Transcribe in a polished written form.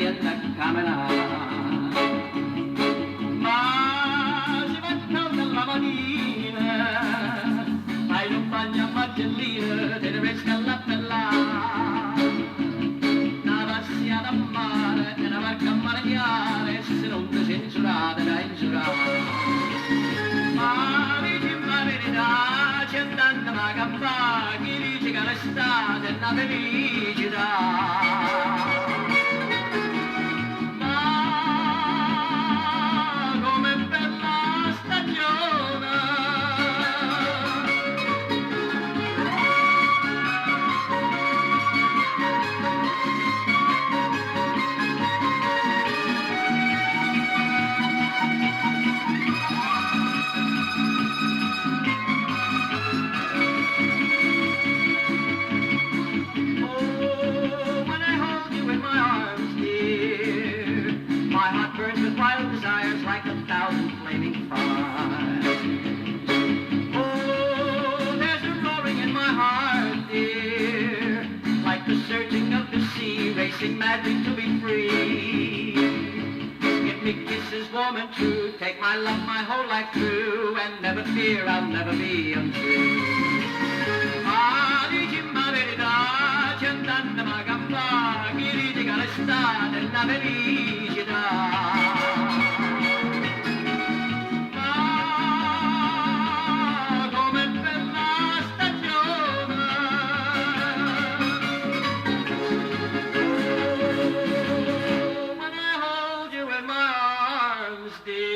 viene a caminar. Ma si va calda la mattina, fai un bagno a margellina, te ne pesca la pella. Una passia da mare e una barca a mareggiare, se non ti censurate da ingiurare. Ma dici la verità, c'è tanta ma campà, chi dice che l'estate è una felicità. Wild desires like 1,000 flaming fires. Oh, there's a roaring in my heart, dear, like the surging of the sea, racing madly to be free. Give me kisses warm and true, take my love my whole life through, and never fear I'll never be untrue. Ah, dici ma verità, c'è tanta ma gamba, chi dice che l'estate è una felicità. Stay.